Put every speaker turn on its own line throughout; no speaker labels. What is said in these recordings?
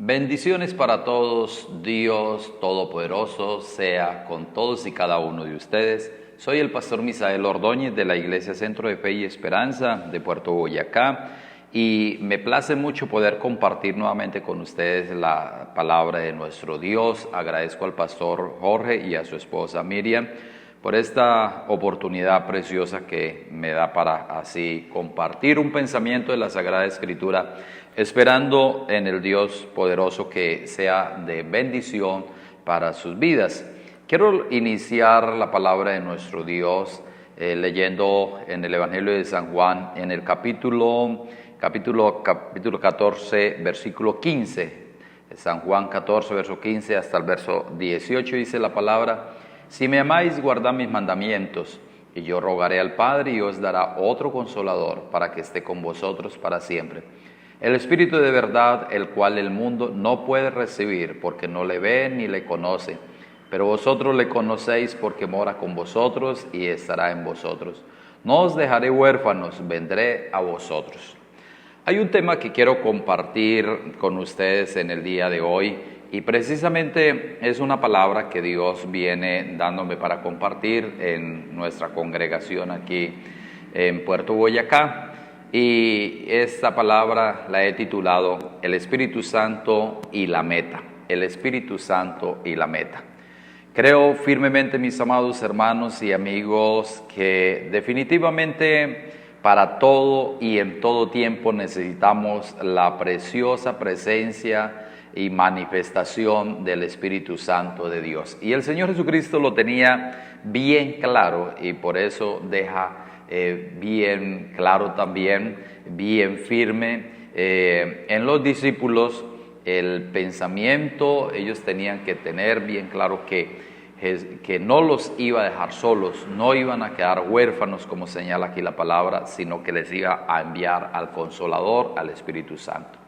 Bendiciones para todos. Dios Todopoderoso sea con todos y cada uno de ustedes. Soy el pastor Misael Ordóñez de la Iglesia Centro de Fe y Esperanza de Puerto Boyacá y me place mucho poder compartir nuevamente con ustedes la palabra de nuestro Dios. Agradezco al pastor Jorge y a su esposa Miriam por esta oportunidad preciosa que me da para así compartir un pensamiento de la Sagrada Escritura, esperando en el Dios poderoso que sea de bendición para sus vidas. Quiero iniciar la palabra de nuestro Dios leyendo en el Evangelio de San Juan, en el capítulo 14, versículo 15. San Juan 14, verso 15 hasta el verso 18 dice la palabra: Si me amáis, guardad mis mandamientos, y yo rogaré al Padre y os dará otro Consolador para que esté con vosotros para siempre. El Espíritu de verdad, el cual el mundo no puede recibir porque no le ve ni le conoce, pero vosotros le conocéis porque mora con vosotros y estará en vosotros. No os dejaré huérfanos, vendré a vosotros. Hay un tema que quiero compartir con ustedes en el día de hoy y precisamente es una palabra que Dios viene dándome para compartir en nuestra congregación aquí en Puerto Boyacá. Y esta palabra la he titulado El Espíritu Santo y la meta. El Espíritu Santo y la meta. Creo firmemente, mis amados hermanos y amigos, que definitivamente para todo y en todo tiempo necesitamos la preciosa presencia y manifestación del Espíritu Santo de Dios. Y el Señor Jesucristo lo tenía bien claro y por eso deja bien claro también, bien firme en los discípulos el pensamiento. Ellos tenían que tener bien claro que no los iba a dejar solos, no iban a quedar huérfanos como señala aquí la palabra, sino que les iba a enviar al Consolador, al Espíritu Santo.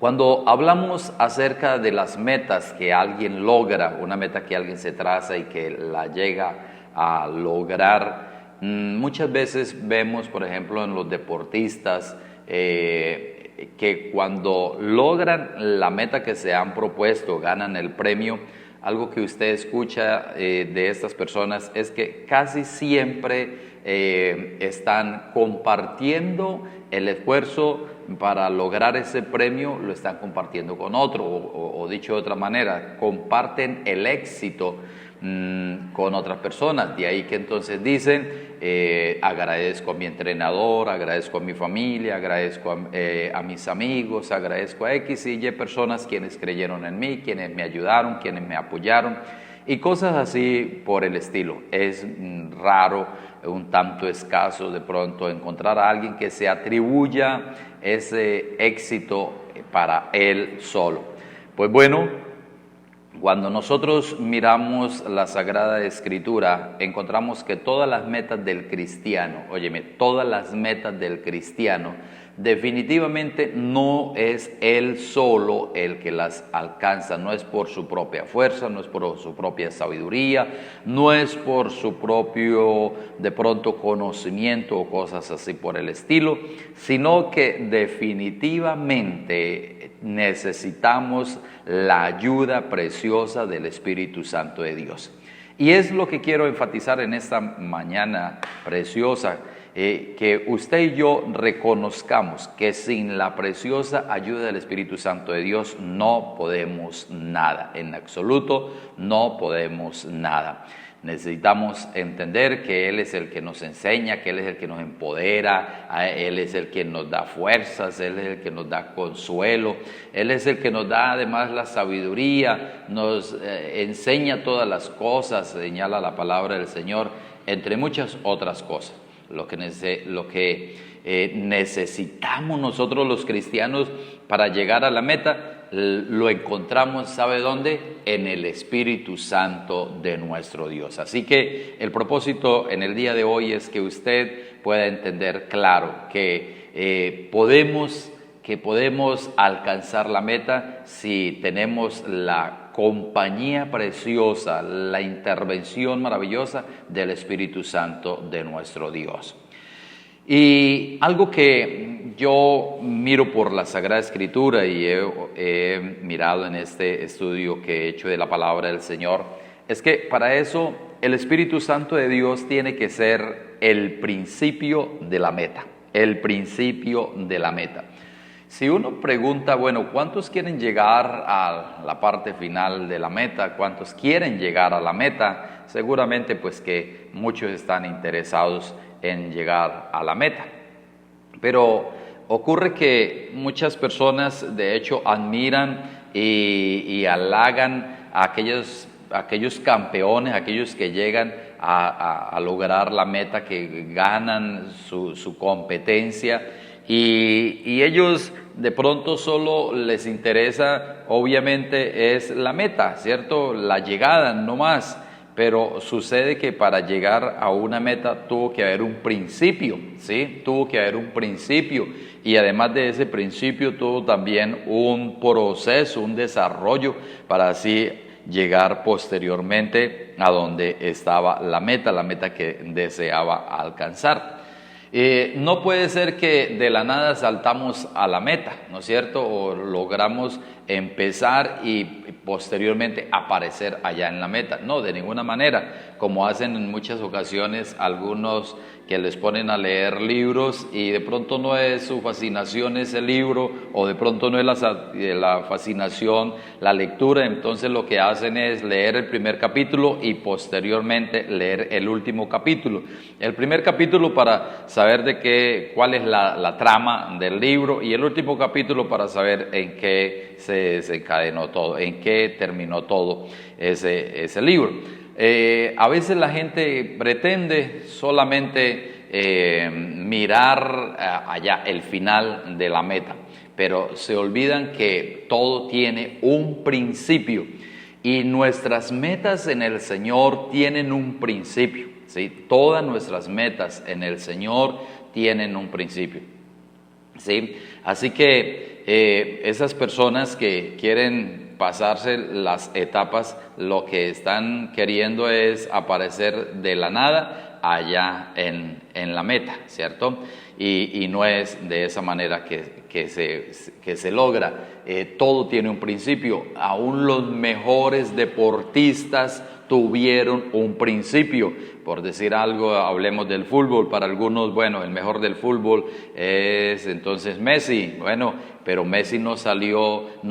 Cuando hablamos acerca de las metas que alguien logra, una meta que alguien se traza y que la llega a lograr, muchas veces vemos, por ejemplo, en los deportistas que cuando logran la meta que se han propuesto, ganan el premio, algo que usted escucha de estas personas es que casi siempre están compartiendo el esfuerzo para lograr ese premio, lo están compartiendo con otro, o dicho de otra manera, comparten el éxito con otras personas. De ahí que entonces dicen, agradezco a mi entrenador, agradezco a mi familia, agradezco a mis amigos, agradezco a X y Y personas quienes creyeron en mí, quienes me ayudaron, quienes me apoyaron y cosas así por el estilo. Es raro, un tanto escaso de pronto encontrar a alguien que se atribuya ese éxito para él solo. Pues bueno, cuando nosotros miramos la Sagrada Escritura, encontramos que todas las metas del cristiano, todas las metas del cristiano, definitivamente no es él solo el que las alcanza, no es por su propia fuerza, no es por su propia sabiduría, no es por su propio, de pronto, conocimiento o cosas así por el estilo, sino que definitivamente necesitamos la ayuda preciosa del Espíritu Santo de Dios. Y es lo que quiero enfatizar en esta mañana preciosa, que usted y yo reconozcamos que sin la preciosa ayuda del Espíritu Santo de Dios no podemos nada, en absoluto no podemos nada. Necesitamos entender que Él es el que nos enseña, que Él es el que nos empodera, Él es el que nos da fuerzas, Él es el que nos da consuelo, Él es el que nos da además la sabiduría, nos enseña todas las cosas, señala la palabra del Señor, entre muchas otras cosas. Lo que necesitamos nosotros los cristianos para llegar a la meta, lo encontramos, ¿sabe dónde? En el Espíritu Santo de nuestro Dios. Así que el propósito en el día de hoy es que usted pueda entender claro que podemos alcanzar la meta si tenemos la compañía preciosa, la intervención maravillosa del Espíritu Santo de nuestro Dios. Y algo que yo miro por la Sagrada Escritura y he mirado en este estudio que he hecho de la palabra del Señor, es que para eso el Espíritu Santo de Dios tiene que ser el principio de la meta, el principio de la meta. Si uno pregunta, bueno, ¿cuántos quieren llegar a la parte final de la meta? ¿Cuántos quieren llegar a la meta? Seguramente pues que muchos están interesados en llegar a la meta. Pero ocurre que muchas personas de hecho admiran y halagan a aquellos campeones, aquellos que llegan a lograr la meta, que ganan su competencia y ellos de pronto solo les interesa, obviamente, es la meta, ¿cierto? La llegada, no más. Pero sucede que para llegar a una meta tuvo que haber un principio, ¿sí? Tuvo que haber un principio y además de ese principio tuvo también un proceso, un desarrollo para así llegar posteriormente a donde estaba la meta que deseaba alcanzar. No puede ser que de la nada saltamos a la meta, ¿no es cierto? O logramos empezar y posteriormente aparecer allá en la meta. No, de ninguna manera, como hacen en muchas ocasiones algunos que les ponen a leer libros y de pronto no es su fascinación ese libro, o de pronto no es la fascinación la lectura, entonces lo que hacen es leer el primer capítulo y posteriormente leer el último capítulo. El primer capítulo para saber cuál es la trama del libro, y el último capítulo para saber en qué se desencadenó todo, en qué terminó todo ese libro. A veces la gente pretende solamente mirar allá el final de la meta, pero se olvidan que todo tiene un principio y nuestras metas en el Señor tienen un principio, ¿sí? Todas nuestras metas en el Señor tienen un principio, ¿sí? Así que esas personas que quieren pasarse las etapas, lo que están queriendo es aparecer de la nada allá en la meta, ¿cierto? Y no es de esa manera que se logra. Todo tiene un principio. Aún los mejores deportistas tuvieron un principio. Por decir algo, hablemos del fútbol. Para algunos, bueno, el mejor del fútbol es entonces Messi. Bueno, pero Messi no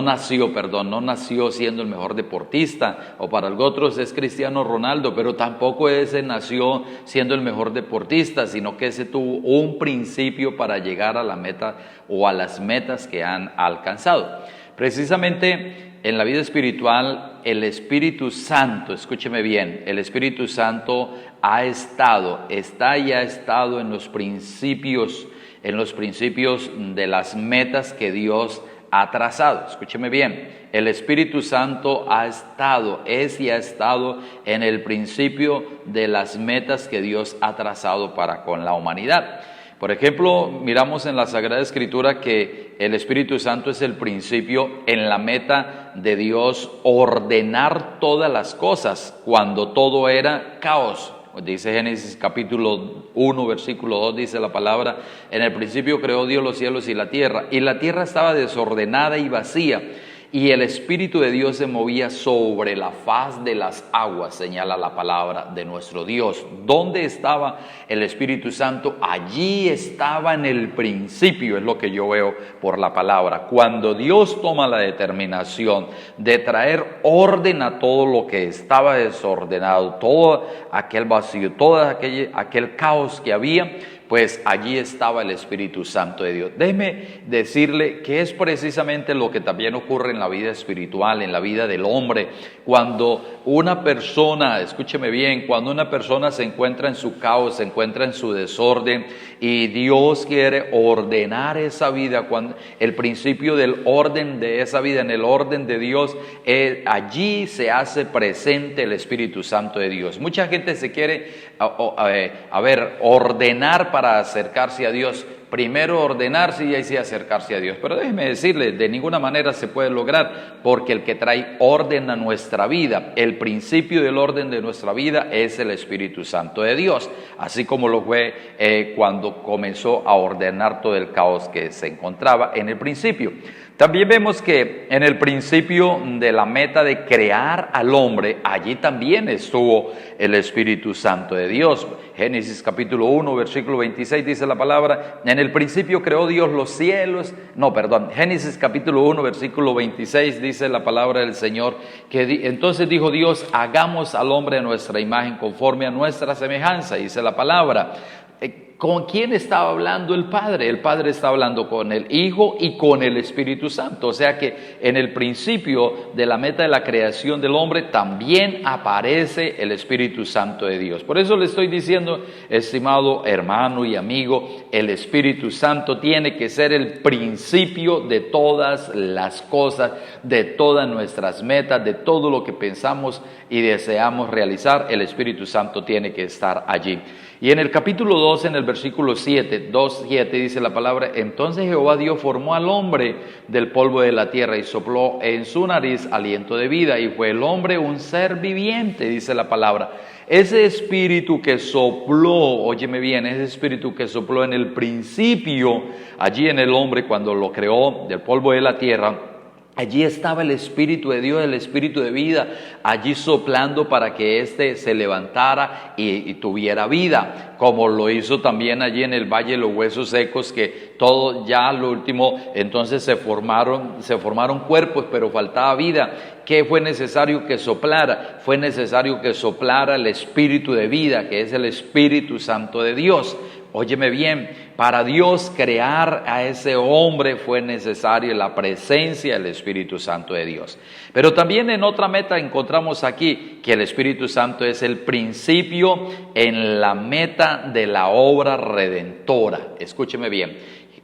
nació siendo el mejor deportista. O para otros es Cristiano Ronaldo, pero tampoco ese nació siendo el mejor deportista, sino que ese tuvo un principio para llegar a la meta o a las metas que han alcanzado. Precisamente en la vida espiritual, el Espíritu Santo, escúcheme bien, el Espíritu Santo está y ha estado en los principios de las metas que Dios ha trazado. Escúcheme bien, el Espíritu Santo es y ha estado en el principio de las metas que Dios ha trazado para con la humanidad. Por ejemplo, miramos en la Sagrada Escritura que el Espíritu Santo es el principio en la meta de Dios ordenar todas las cosas cuando todo era caos. Dice Génesis capítulo 1, versículo 2, dice la palabra: en el principio creó Dios los cielos y la tierra estaba desordenada y vacía, y el Espíritu de Dios se movía sobre la faz de las aguas, señala la palabra de nuestro Dios. ¿Dónde estaba el Espíritu Santo? Allí estaba en el principio, es lo que yo veo por la palabra. Cuando Dios toma la determinación de traer orden a todo lo que estaba desordenado, todo aquel vacío, todo aquel caos que había, pues allí estaba el Espíritu Santo de Dios. Déjeme decirle que es precisamente lo que también ocurre en la vida espiritual, en la vida del hombre. Cuando una persona, escúcheme bien, cuando una persona se encuentra en su caos, se encuentra en su desorden y Dios quiere ordenar esa vida, cuando el principio del orden de esa vida, en el orden de Dios, allí se hace presente el Espíritu Santo de Dios. Mucha gente se quiere ordenar para acercarse a Dios, primero ordenarse y ahí sí acercarse a Dios. Pero déjeme decirle, de ninguna manera se puede lograr, porque el que trae orden a nuestra vida, el principio del orden de nuestra vida es el Espíritu Santo de Dios, así como lo fue cuando comenzó a ordenar todo el caos que se encontraba en el principio. También vemos que en el principio de la meta de crear al hombre, allí también estuvo el Espíritu Santo de Dios. Génesis capítulo 1, versículo 26 dice la palabra, en el principio creó Dios los cielos, Génesis capítulo 1, versículo 26 dice la palabra del Señor, entonces dijo Dios, hagamos al hombre a nuestra imagen conforme a nuestra semejanza, dice la palabra. ¿Con quién estaba hablando el Padre? El Padre está hablando con el Hijo y con el Espíritu Santo. O sea que en el principio de la meta de la creación del hombre también aparece el Espíritu Santo de Dios. Por eso le estoy diciendo, estimado hermano y amigo, el Espíritu Santo tiene que ser el principio de todas las cosas, de todas nuestras metas, de todo lo que pensamos y deseamos realizar. El Espíritu Santo tiene que estar allí. Y en el capítulo 2, en el versículo 7, 2:7 dice la palabra, entonces Jehová Dios formó al hombre del polvo de la tierra y sopló en su nariz aliento de vida, y fue el hombre un ser viviente, dice la palabra. Ese espíritu que sopló, óyeme bien, ese espíritu que sopló en el principio, allí en el hombre cuando lo creó del polvo de la tierra, allí estaba el Espíritu de Dios, el Espíritu de vida, allí soplando para que éste se levantara y tuviera vida, como lo hizo también allí en el Valle de los Huesos Secos, que todo ya lo último, entonces se formaron cuerpos, pero faltaba vida. ¿Qué fue necesario que soplara? Fue necesario que soplara el Espíritu de vida, que es el Espíritu Santo de Dios. Óyeme bien, para Dios crear a ese hombre fue necesaria la presencia del Espíritu Santo de Dios. Pero también en otra meta encontramos aquí que el Espíritu Santo es el principio en la meta de la obra redentora. Escúcheme bien,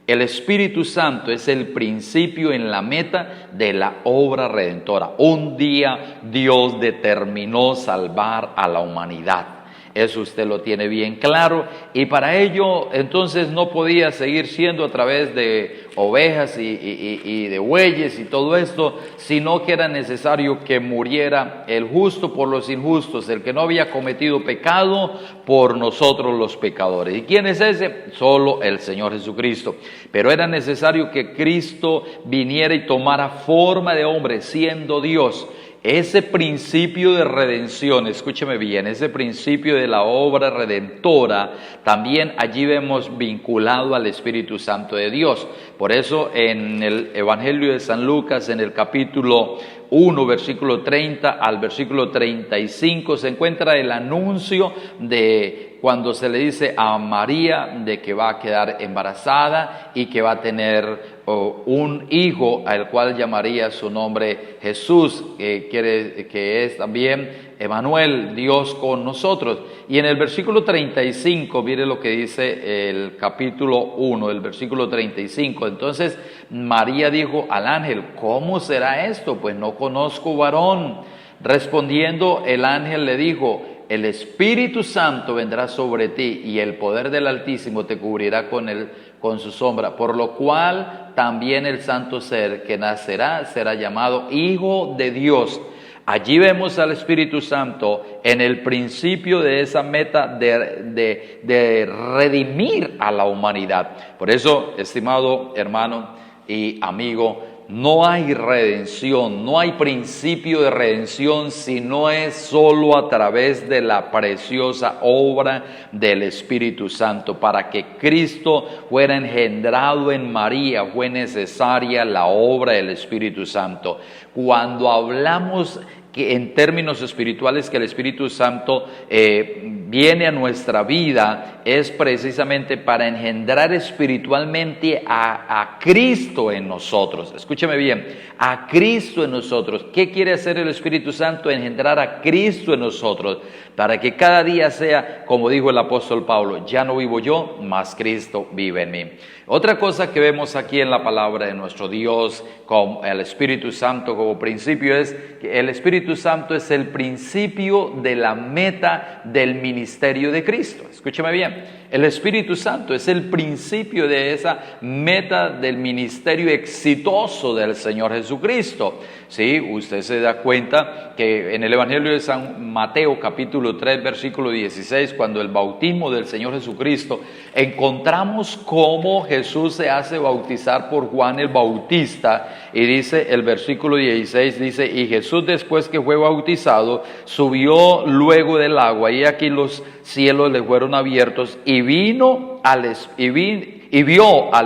el Espíritu Santo es el principio en la meta de la obra redentora. Un día Dios determinó salvar a la humanidad. Eso usted lo tiene bien claro, y para ello entonces no podía seguir siendo a través de ovejas y de bueyes y todo esto, sino que era necesario que muriera el justo por los injustos, el que no había cometido pecado por nosotros los pecadores. ¿Y quién es ese? Solo el Señor Jesucristo. Pero era necesario que Cristo viniera y tomara forma de hombre siendo Dios. Ese principio de redención, escúcheme bien, ese principio de la obra redentora, también allí vemos vinculado al Espíritu Santo de Dios. Por eso en el Evangelio de San Lucas, en el capítulo 1, versículo 30 al versículo 35, se encuentra el anuncio de cuando se le dice a María de que va a quedar embarazada y que va a tener un hijo al cual llamaría su nombre Jesús, que es también Emmanuel, Dios con nosotros. Y en el versículo 35, mire lo que dice el capítulo 1, el versículo 35. Entonces María dijo al ángel, ¿cómo será esto? Pues no conozco varón. Respondiendo el ángel le dijo, el Espíritu Santo vendrá sobre ti y el poder del Altísimo te cubrirá con su sombra, por lo cual también el santo ser que nacerá será llamado Hijo de Dios. Allí vemos al Espíritu Santo en el principio de esa meta de redimir a la humanidad. Por eso, estimado hermano y amigo, no hay redención, no hay principio de redención si no es solo a través de la preciosa obra del Espíritu Santo. Para que Cristo fuera engendrado en María fue necesaria la obra del Espíritu Santo. Cuando hablamos que en términos espirituales que el Espíritu Santo viene a nuestra vida, es precisamente para engendrar espiritualmente a Cristo en nosotros. Escúcheme bien, a Cristo en nosotros. ¿Qué quiere hacer el Espíritu Santo? Engendrar a Cristo en nosotros, para que cada día sea, como dijo el apóstol Pablo, ya no vivo yo, mas Cristo vive en mí. Otra cosa que vemos aquí en la palabra de nuestro Dios, con el Espíritu Santo como principio, es que el Espíritu Santo es el principio de la meta del ministerio ministerio de Cristo. Escúcheme bien, el Espíritu Santo es el principio de esa meta del ministerio exitoso del Señor Jesucristo. Sí, usted se da cuenta que en el Evangelio de San Mateo capítulo 3 versículo 16, cuando el bautismo del Señor Jesucristo, encontramos cómo Jesús se hace bautizar por Juan el Bautista, y dice el versículo 16, dice: y Jesús, después que fue bautizado, subió luego del agua, y aquí los cielos le fueron abiertos, y vio al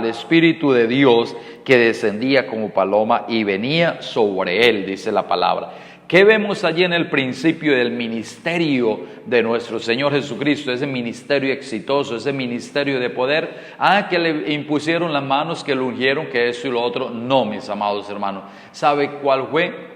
Espíritu de Dios que descendía como paloma y venía sobre él, dice la palabra. ¿Qué vemos allí en el principio del ministerio de nuestro Señor Jesucristo? Ese ministerio exitoso, ese ministerio de poder. Que le impusieron las manos, que lo ungieron, que eso y lo otro. No, mis amados hermanos. ¿Sabe cuál fue?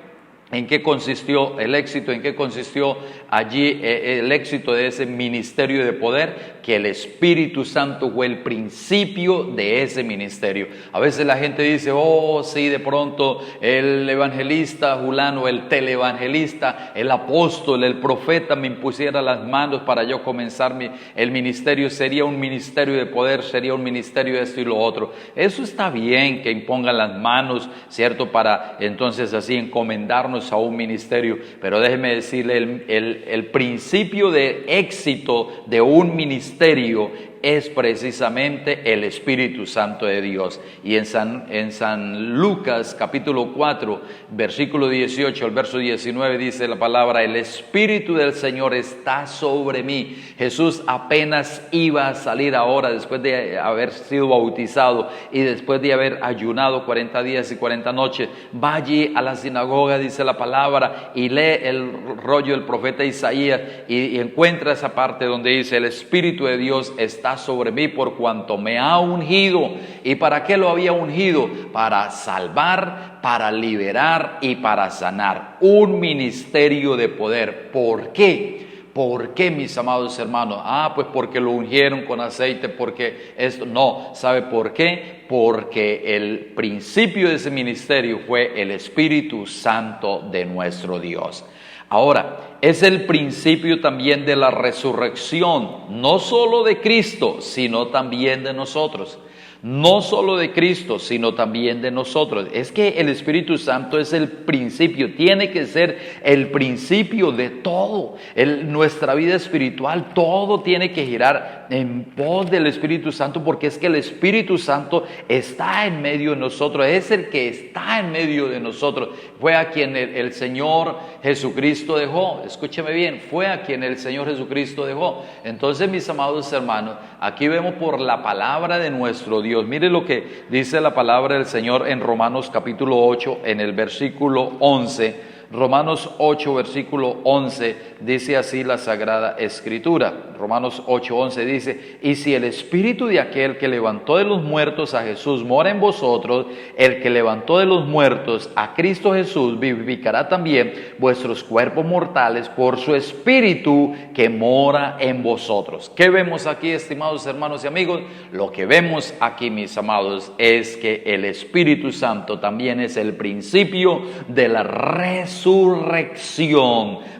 ¿En qué consistió el éxito? ¿En qué consistió allí el éxito de ese ministerio de poder? Que el Espíritu Santo fue el principio de ese ministerio. A veces la gente dice: oh, sí, de pronto el evangelista fulano, el televangelista, el apóstol, el profeta me impusiera las manos para yo comenzar el ministerio. Sería un ministerio de poder, sería un ministerio de esto y lo otro. Eso está bien, que impongan las manos, ¿cierto? Para entonces así encomendarnos a un ministerio, pero déjeme decirle, el principio de éxito de un ministerio es precisamente el Espíritu Santo de Dios. Y en San Lucas capítulo 4 versículo 18 al verso 19 dice la palabra: el Espíritu del Señor está sobre mí. Jesús apenas iba a salir ahora, después de haber sido bautizado y después de haber ayunado 40 días y 40 noches, va allí a la sinagoga, dice la palabra, y lee el rollo del profeta Isaías, y encuentra esa parte donde dice: el Espíritu de Dios está sobre mí por cuanto me ha ungido. ¿Y para qué lo había ungido? Para salvar, para liberar y para sanar. Un ministerio de poder. ¿Por qué? ¿Por qué, mis amados hermanos? Pues porque lo ungieron con aceite, porque esto. No, ¿sabe por qué? Porque el principio de ese ministerio fue el Espíritu Santo de nuestro Dios. Ahora, es el principio también de la resurrección, no solo de Cristo, sino también de nosotros. No solo de Cristo, sino también de nosotros. Es que el Espíritu Santo es el principio, tiene que ser el principio de todo. Nuestra vida espiritual, todo tiene que girar en pos del Espíritu Santo, porque es que el Espíritu Santo está en medio de nosotros, es el que está en medio de nosotros. Fue a quien el Señor Jesucristo dejó. Escúcheme bien, fue a quien el Señor Jesucristo dejó. Entonces, mis amados hermanos, aquí vemos por la palabra de nuestro Dios. Mire lo que dice la palabra del Señor en Romanos capítulo 8, en el versículo 11. Romanos 8, versículo 11, dice así la Sagrada Escritura. Romanos 8, 11 dice: y si el Espíritu de aquel que levantó de los muertos a Jesús mora en vosotros, el que levantó de los muertos a Cristo Jesús vivificará también vuestros cuerpos mortales por su Espíritu que mora en vosotros. ¿Qué vemos aquí, estimados hermanos y amigos? Lo que vemos aquí, mis amados, es que el Espíritu Santo también es el principio de la resurrección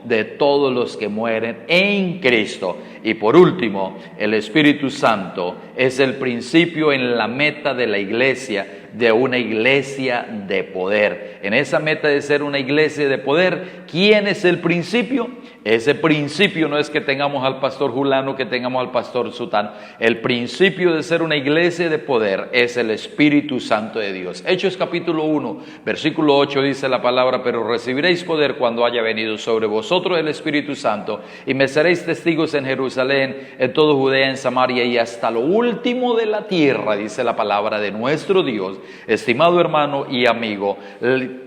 de todos los que mueren en Cristo. Y por último, el Espíritu Santo es el principio en la meta de la iglesia, de una iglesia de poder. En esa meta de ser una iglesia de poder, ¿quién es el principio? Ese principio no es que tengamos al pastor fulano, que tengamos al pastor sutano. El principio de ser una iglesia de poder es el Espíritu Santo de Dios. Hechos capítulo 1, versículo 8 dice la palabra: pero recibiréis poder cuando haya venido sobre vosotros el Espíritu Santo, y me seréis testigos en Jerusalén, en toda Judea, en Samaria y hasta lo último de la tierra, dice la palabra de nuestro Dios. Estimado hermano y amigo,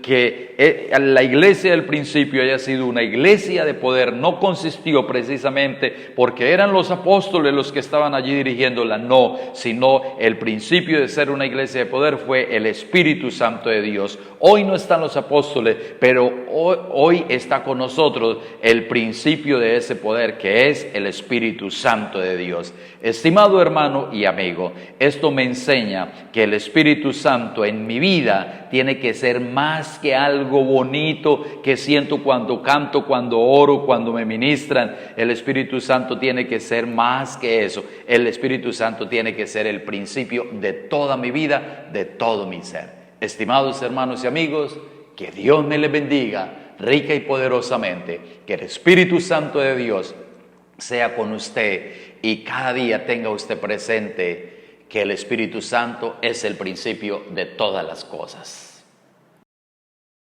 que la iglesia del principio haya sido una iglesia de poder no consistió precisamente porque eran los apóstoles los que estaban allí dirigiéndola, no, sino el principio de ser una iglesia de poder fue el Espíritu Santo de Dios. Hoy no están los apóstoles, pero hoy está con nosotros el principio de ese poder, que es el Espíritu Santo de Dios. Estimado hermano y amigo, esto me enseña que el Espíritu Santo Santo en mi vida tiene que ser más que algo bonito que siento cuando canto, cuando oro, cuando me ministran. El Espíritu Santo tiene que ser más que eso. El Espíritu Santo tiene que ser el principio de toda mi vida, de todo mi ser. Estimados hermanos y amigos, que Dios me les bendiga rica y poderosamente. Que el Espíritu Santo de Dios sea con usted y cada día tenga usted presente que el Espíritu Santo es el principio de todas las cosas.